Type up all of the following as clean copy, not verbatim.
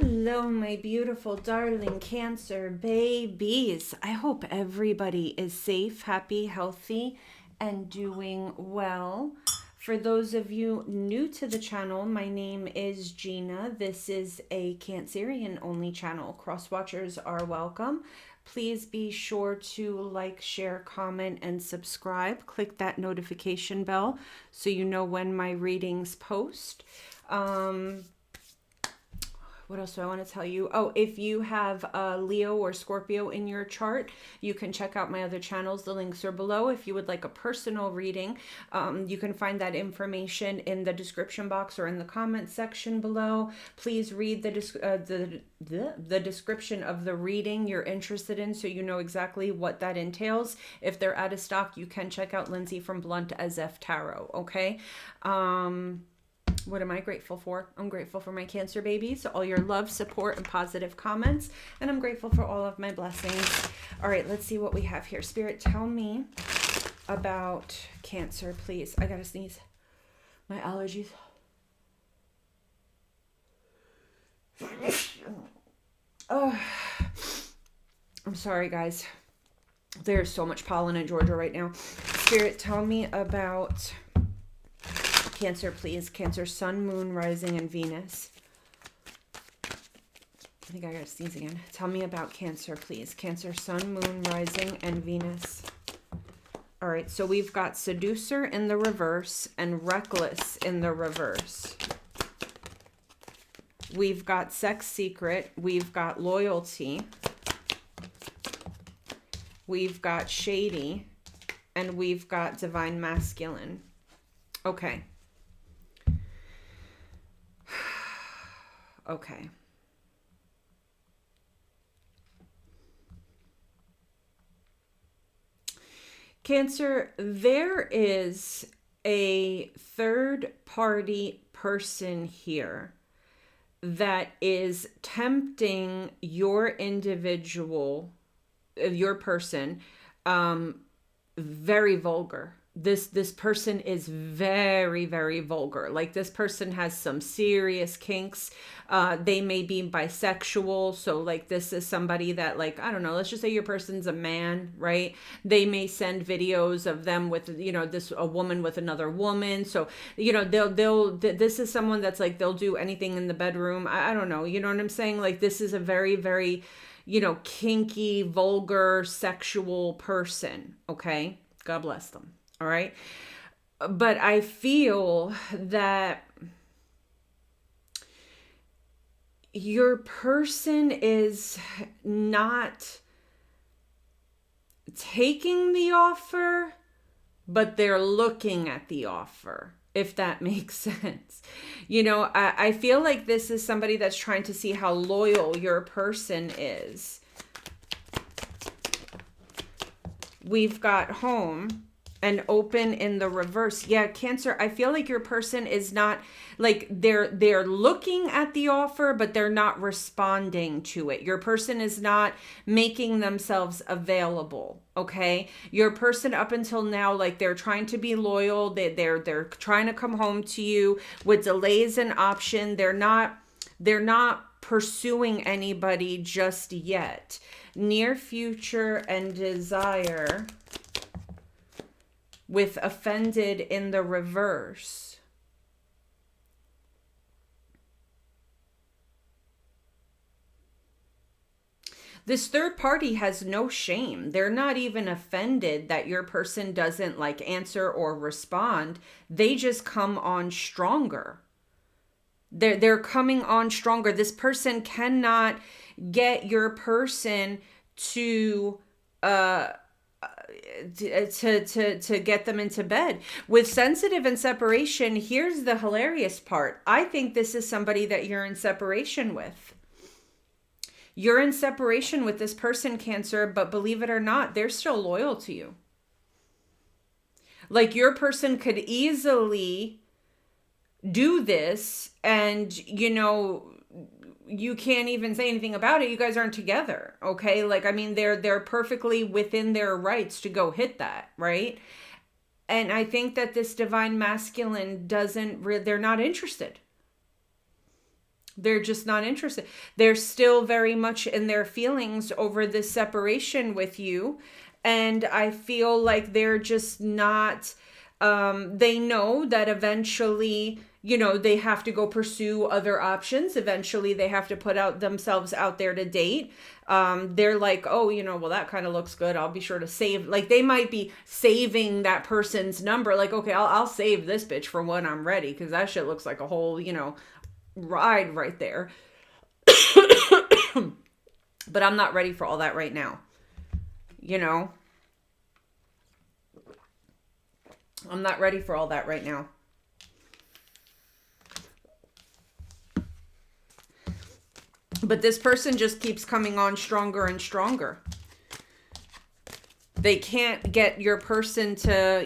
Hello, my beautiful, darling Cancer babies. I hope everybody is safe, happy, healthy, and doing well. For those of you new to the channel, my name is Gina. This is a Cancerian only channel. Cross watchers are welcome. Please be sure to like, share, comment, and subscribe. Click that notification bell so you know when my readings post. What else do I want to tell you? Oh, if you have Leo or Scorpio in your chart, you can check out my other channels. The links are below. If you would like a personal reading, you can find that information in the description box or in the comment section below. Please read the description of the reading you're interested in so you know exactly what that entails. If they're out of stock, you can check out Lindsay from BluntAsF Tarot, okay? What am I grateful for? I'm grateful for my Cancer babies, all your love, support, and positive comments. And I'm grateful for all of my blessings. All right, let's see what we have here. Spirit, tell me about Cancer, please. I gotta sneeze. My allergies. Oh, I'm sorry, guys. There's so much pollen in Georgia right now. Spirit, tell me about Cancer, please. Cancer, Sun, Moon, Rising, and Venus. I think I gotta sneeze again. Tell me about Cancer, please. Cancer, Sun, Moon, Rising, and Venus. All right, so we've got Seducer in the reverse and Reckless in the reverse. We've got Sex Secret. We've got Loyalty. We've got Shady. And we've got Divine Masculine. Okay. Okay. Cancer, there is a third-party person here that is tempting your individual, your person, very vulgar. This person is very, very vulgar. Like, this person has some serious kinks. They may be bisexual. So like, this is somebody that, like, I don't know, let's just say your person's a man, right? They may send videos of them with, you know, a woman with another woman. So, you know, this is someone that's like, they'll do anything in the bedroom. I don't know. You know what I'm saying? Like, this is a very, very, you know, kinky, vulgar, sexual person. Okay. God bless them. All right. But I feel that your person is not taking the offer, but they're looking at the offer, if that makes sense. You know, I feel like this is somebody that's trying to see how loyal your person is. We've got Home and Open in the reverse. Yeah, Cancer, I feel like your person is not, like, they're looking at the offer, but they're not responding to it. Your person is not making themselves available, okay? Your person up until now, like, they're trying to be loyal. They're trying to come home to you with delays and option. They're not pursuing anybody just yet. Near future and desire with Offended in the reverse. This third party has no shame. They're not even offended that your person doesn't, like, answer or respond. They just come on stronger. They're coming on stronger. This person cannot get your person to get them into bed. With Sensitive and Separation, here's the hilarious part. I think this is somebody that you're in separation with. You're in separation with this person, Cancer, but believe it or not, they're still loyal to you. Like, your person could easily do this and, you know, you can't even say anything about it. You guys aren't together, okay? Like, I mean, they're perfectly within their rights to go hit that, right? And I think that this Divine Masculine they're not interested. They're just not interested. They're still very much in their feelings over this separation with you. And I feel like they're just not, they know that eventually, they have to go pursue other options. Eventually they have to put out themselves out there to date. They're like, oh, well, that kind of looks good. I'll be sure to save. Like, they might be saving that person's number. Like, okay, I'll save this bitch for when I'm ready. Cause that shit looks like a whole, ride right there. But I'm not ready for all that right now. I'm not ready for all that right now. But this person just keeps coming on stronger and stronger. They can't get your person to,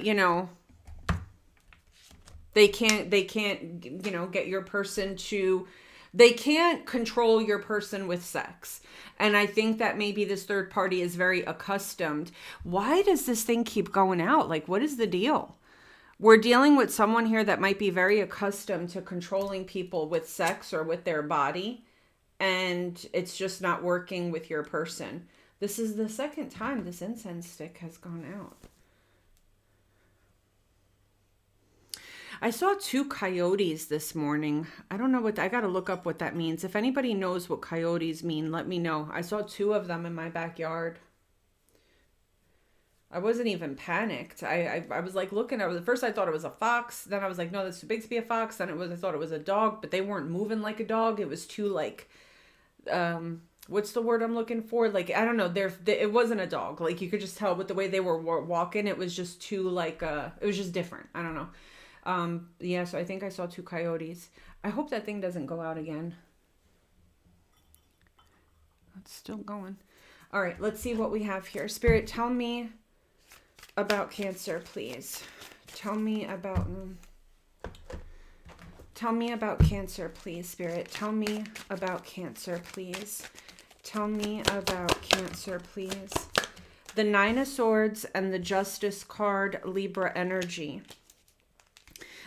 they can't, get your person to, they can't control your person with sex. And I think that maybe this third party is very accustomed. Why does this thing keep going out? Like, what is the deal? We're dealing with someone here that might be very accustomed to controlling people with sex or with their body. And it's just not working with your person. This is the second time this incense stick has gone out. I saw 2 coyotes this morning. I don't know I got to look up what that means. If anybody knows what coyotes mean, let me know. I saw 2 of them in my backyard. I wasn't even panicked. I was like looking at it. At first I thought it was a fox. Then I was like, no, that's too big to be a fox. Then I thought it was a dog, but they weren't moving like a dog. It was too like, what's the word I'm looking for? Like, I don't know. It wasn't a dog. Like, you could just tell with the way they were walking. It was just too like, it was just different. I don't know. Yeah, so I think I saw 2 coyotes. I hope that thing doesn't go out again. It's still going. All right, let's see what we have here. Spirit, tell me about Cancer, please. Tell me about Cancer, please, Spirit. Tell me about Cancer, please. Tell me about Cancer, please. The 9 of Swords and the Justice card, Libra energy.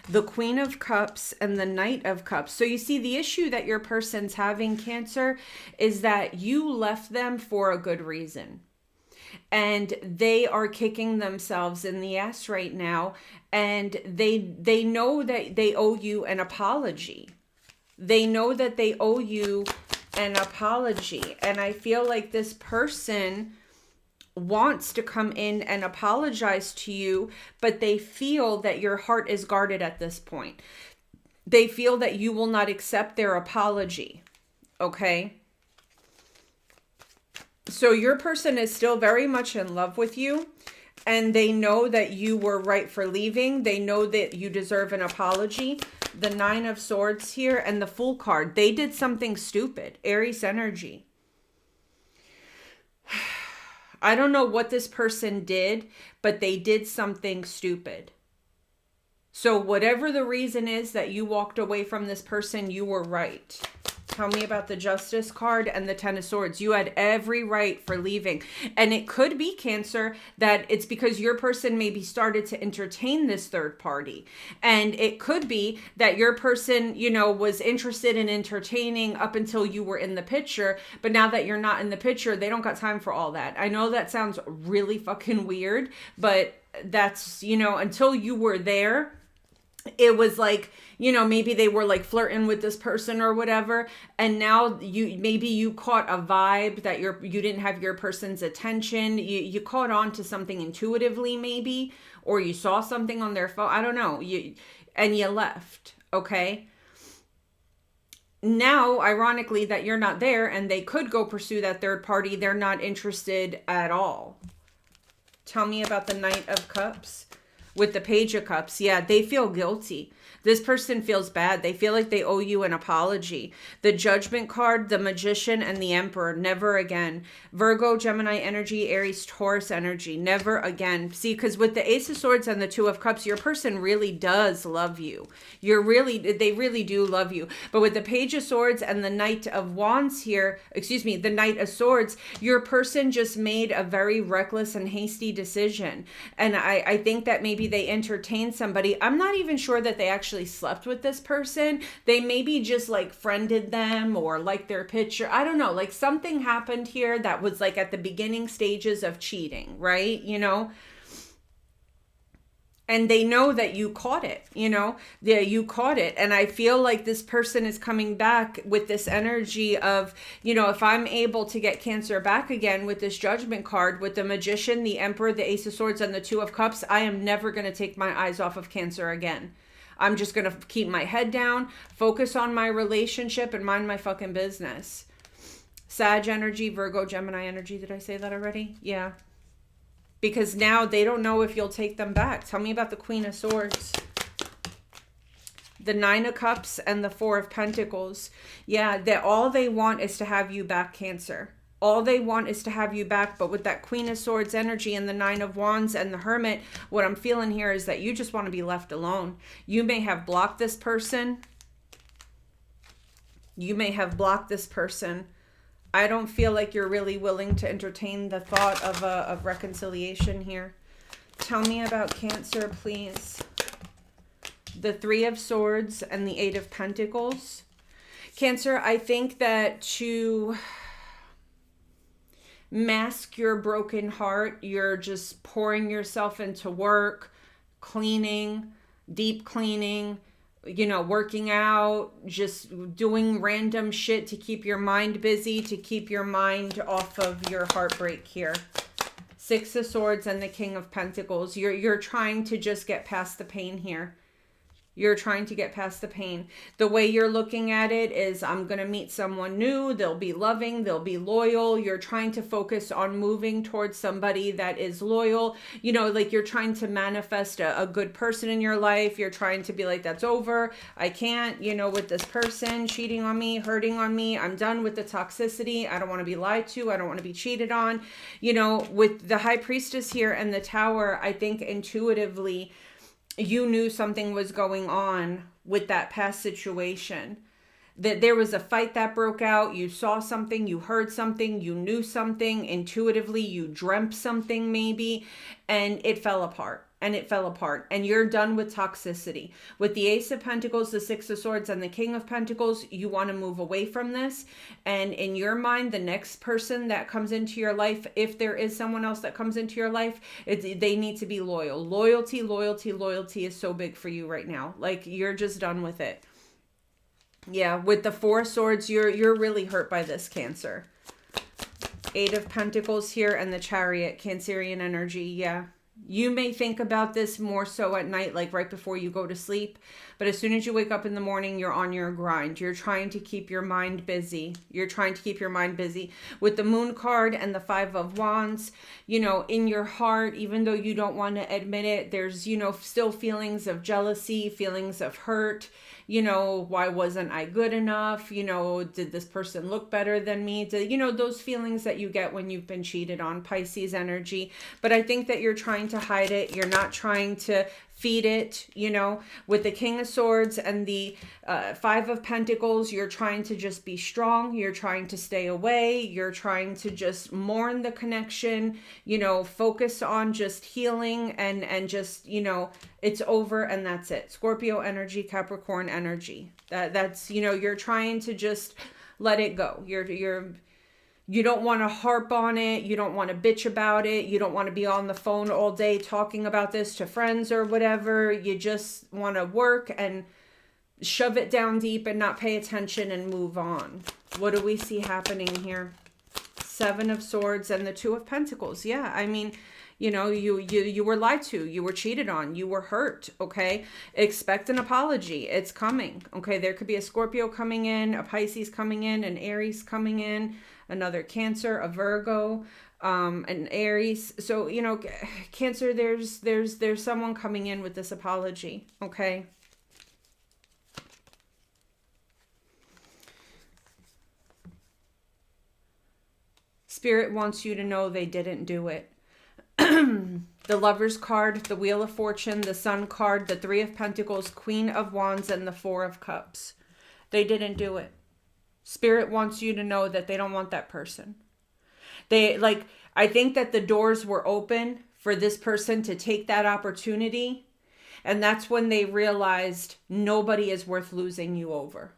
The Queen of Cups and the Knight of Cups. So you see, the issue that your person's having, Cancer, is that you left them for a good reason. And they are kicking themselves in the ass right now. And they know that they owe you an apology. They know that they owe you an apology. And I feel like this person wants to come in and apologize to you, but they feel that your heart is guarded at this point. They feel that you will not accept their apology. Okay? So your person is still very much in love with you, and they know that you were right for leaving. They know that you deserve an apology. The 9 of Swords here and the Fool card. They did something stupid. Aries energy. I don't know what this person did, but they did something stupid. So whatever the reason is that you walked away from this person, you were right. Tell me about the Justice card and the 10 of Swords. You had every right for leaving. And it could be, Cancer, that it's because your person maybe started to entertain this third party. And it could be that your person, was interested in entertaining up until you were in the picture. But now that you're not in the picture, they don't got time for all that. I know that sounds really fucking weird, but that's, until you were there, it was like, maybe they were like flirting with this person or whatever. And now you caught a vibe that you didn't have your person's attention. You caught on to something intuitively maybe, or you saw something on their phone. I don't know. And you left. Okay. Now, ironically, that you're not there and they could go pursue that third party. They're not interested at all. Tell me about the Knight of Cups. With the Page of Cups, yeah, they feel guilty. This person feels bad. They feel like they owe you an apology. The Judgment card, the Magician, and the Emperor. Never again. Virgo, Gemini energy, Aries, Taurus energy. Never again. See, because with the Ace of Swords and the 2 of Cups, your person really does love you. They really do love you. But with the Page of Swords and the Knight of Wands here, the Knight of Swords, your person just made a very reckless and hasty decision. And I think that maybe maybe they entertained somebody. I'm not even sure that they actually slept with this person. They maybe just like friended them or liked their picture. I don't know. Like something happened here that was like at the beginning stages of cheating, right? You know? And they know that you caught it, you know, yeah, you caught it. And I feel like this person is coming back with this energy of, you know, if I'm able to get Cancer back again with this Judgment card, with the Magician, the Emperor, the Ace of Swords, and the Two of Cups, I am never going to take my eyes off of Cancer again. I'm just going to keep my head down, focus on my relationship, and mind my fucking business. Sag energy, Virgo, Gemini energy. Did I say that already? Yeah. Because now they don't know if you'll take them back. Tell me about the Queen of Swords. The Nine of Cups and the Four of Pentacles. Yeah, that all they want is to have you back, Cancer. All they want is to have you back. But with that Queen of Swords energy and the Nine of Wands and the Hermit, what I'm feeling here is that you just want to be left alone. You may have blocked this person. You may have blocked this person. I don't feel like you're really willing to entertain the thought of reconciliation here. Tell me about Cancer, please. The Three of Swords and the Eight of Pentacles. Cancer, I think that to mask your broken heart, you're just pouring yourself into work, cleaning, deep cleaning, you know, working out, just doing random shit to keep your mind busy, to keep your mind off of your heartbreak here. Six of Swords and the King of Pentacles. You're trying to just get past the pain here. You're trying to get past the pain. The way you're looking at it is, I'm going to meet someone new. They'll be loving. They'll be loyal. You're trying to focus on moving towards somebody that is loyal. You know, like you're trying to manifest a good person in your life. You're trying to be like, that's over. I can't, you know, with this person cheating on me, hurting on me. I'm done with the toxicity. I don't want to be lied to. I don't want to be cheated on. You know, with the High Priestess here and the Tower, I think intuitively, you knew something was going on with that past situation, that there was a fight that broke out. You saw something, you heard something, you knew something intuitively, you dreamt something maybe, and it fell apart. And it fell apart. And you're done with toxicity. With the Ace of Pentacles, the Six of Swords, and the King of Pentacles, you want to move away from this. And in your mind, the next person that comes into your life, if there is someone else that comes into your life, they need to be loyal. Loyalty, loyalty, loyalty is so big for you right now. Like, you're just done with it. Yeah, with the Four of Swords, you're really hurt by this, Cancer. Eight of Pentacles here and the Chariot, Cancerian energy, yeah. You may think about this more so at night, like right before you go to sleep. But as soon as you wake up in the morning, you're on your grind. You're trying to keep your mind busy. You're trying to keep your mind busy. With the Moon card and the Five of Wands, you know, in your heart, even though you don't want to admit it, there's, you know, still feelings of jealousy, feelings of hurt. You know, why wasn't I good enough? You know, did this person look better than me? You know, those feelings that you get when you've been cheated on, Pisces energy. But I think that you're trying to hide it. You're not trying to feed it, you know. With the King of Swords and the Five of Pentacles, you're trying to just be strong. You're trying to stay away. You're trying to just mourn the connection, you know, focus on just healing and just, you know, it's over and that's it. Scorpio energy, Capricorn energy. That's, you know, you're trying to just let it go. You don't want to harp on it. You don't want to bitch about it. You don't want to be on the phone all day talking about this to friends or whatever. You just want to work and shove it down deep and not pay attention and move on. What do we see happening here? Seven of Swords and the Two of Pentacles. Yeah, I mean, you know, you were lied to. You were cheated on. You were hurt, okay? Expect an apology. It's coming, okay? There could be a Scorpio coming in, a Pisces coming in, an Aries coming in, another Cancer, a Virgo, an Aries. So, you know, Cancer, there's someone coming in with this apology, okay? Spirit wants you to know they didn't do it. The Lover's card, the Wheel of Fortune, the Sun card, the Three of Pentacles, Queen of Wands, and the Four of Cups. They didn't do it. Spirit wants you to know that they don't want that person. I think that the doors were open for this person to take that opportunity. And that's when they realized nobody is worth losing you over.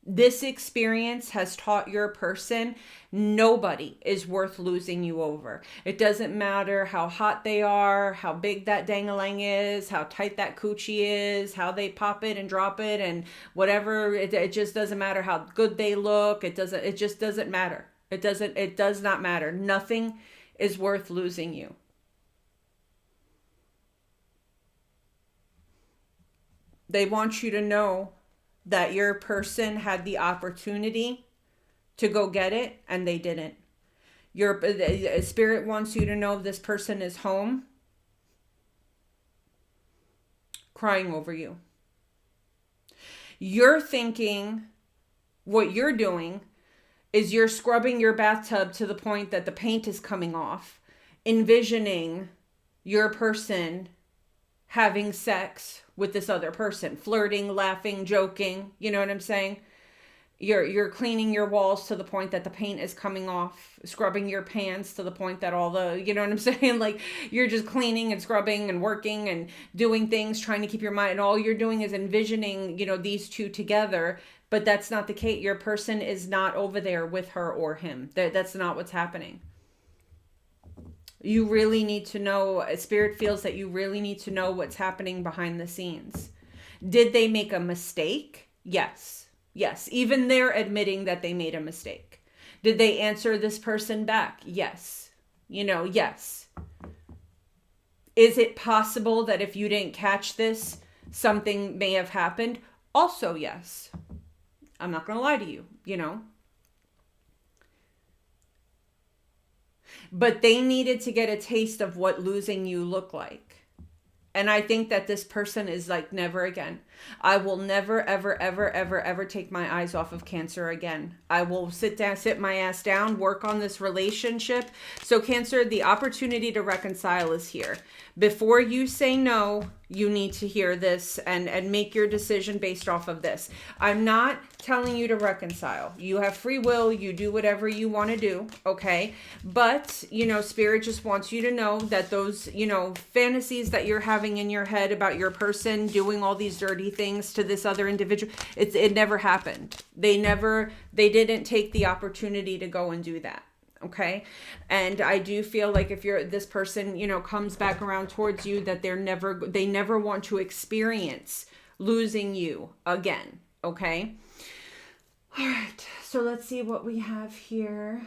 This experience has taught your person nobody is worth losing you over. It doesn't matter how hot they are, how big that dangalang is, how tight that coochie is, how they pop it and drop it and whatever. It just doesn't matter how good they look. It just doesn't matter. It does not matter. Nothing is worth losing you. They want you to know that your person had the opportunity to go get it and they didn't. Your spirit wants you to know this person is home crying over you. You're thinking what you're doing is you're scrubbing your bathtub to the point that the paint is coming off, envisioning your person having sex with this other person, flirting, laughing, joking. You know what I'm saying? You're cleaning your walls to the point that the paint is coming off, scrubbing your pants to the point that all the, you know what I'm saying? Like you're just cleaning and scrubbing and working and doing things, trying to keep your mind. And all you're doing is envisioning, these two together. But that's not the case. Your person is not over there with her or him. That's not what's happening. You really need to know, Spirit feels that you really need to know what's happening behind the scenes. Did they make a mistake? Yes. Yes. Even they're admitting that they made a mistake. Did they answer this person back? Yes. Yes. Is it possible that if you didn't catch this, something may have happened? Also, yes. I'm not going to lie to you, But they needed to get a taste of what losing you looked like. And I think that this person is like, never again. I will never, ever, ever, ever, ever take my eyes off of Cancer again. I will sit my ass down, work on this relationship. So Cancer, the opportunity to reconcile is here. Before you say no, you need to hear this and make your decision based off of this. I'm not telling you to reconcile. You have free will. You do whatever you want to do. Okay. But, Spirit just wants you to know that those, fantasies that you're having in your head about your person doing all these dirty things to this other individual, it never happened. They didn't take the opportunity to go and do that. Okay. And I do feel like if this person, comes back around towards you, that they never want to experience losing you again. Okay. All right. So let's see what we have here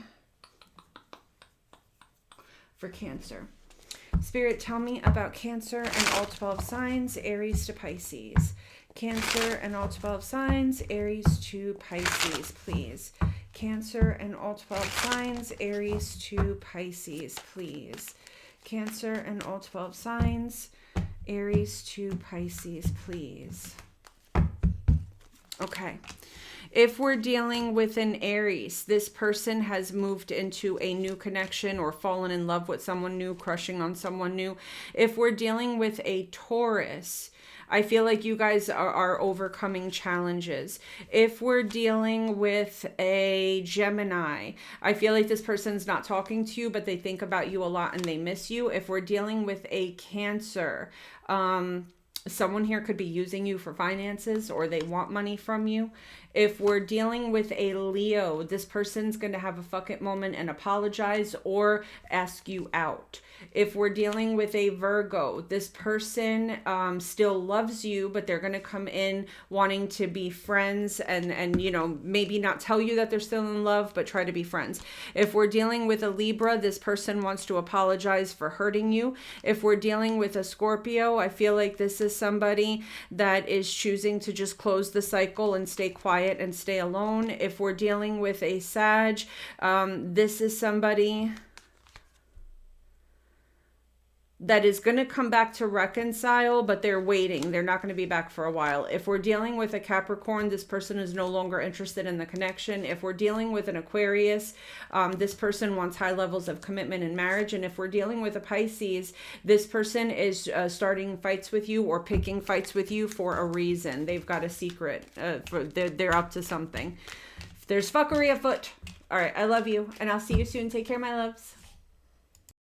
for Cancer. Spirit, tell me about Cancer and all 12 signs, Aries to Pisces. Cancer and all 12 signs, Aries to Pisces, please. Cancer and all 12 signs, Aries to Pisces, please. Cancer and all 12 signs, Aries to Pisces, please. Okay. If we're dealing with an Aries, this person has moved into a new connection or fallen in love with someone new, crushing on someone new. If we're dealing with a Taurus, I feel like you guys are overcoming challenges. If we're dealing with a Gemini, I feel like this person's not talking to you, but they think about you a lot and they miss you. If we're dealing with a Cancer, someone here could be using you for finances or they want money from you. If we're dealing with a Leo, this person's going to have a fuck it moment and apologize or ask you out. If we're dealing with a Virgo, this person still loves you, but they're going to come in wanting to be friends and maybe not tell you that they're still in love, but try to be friends. If we're dealing with a Libra, this person wants to apologize for hurting you. If we're dealing with a Scorpio, I feel like this is somebody that is choosing to just close the cycle and stay quiet and stay alone. If we're dealing with a Sag, this is somebody that is going to come back to reconcile, but they're waiting. They're not going to be back for a while. If we're dealing with a Capricorn, this person is no longer interested in the connection. If we're dealing with an Aquarius, this person wants high levels of commitment in marriage. And if we're dealing with a Pisces, this person is starting fights with you or picking fights with you for a reason. They've got a secret. They're up to something. There's fuckery afoot. All right. I love you and I'll see you soon. Take care, my loves.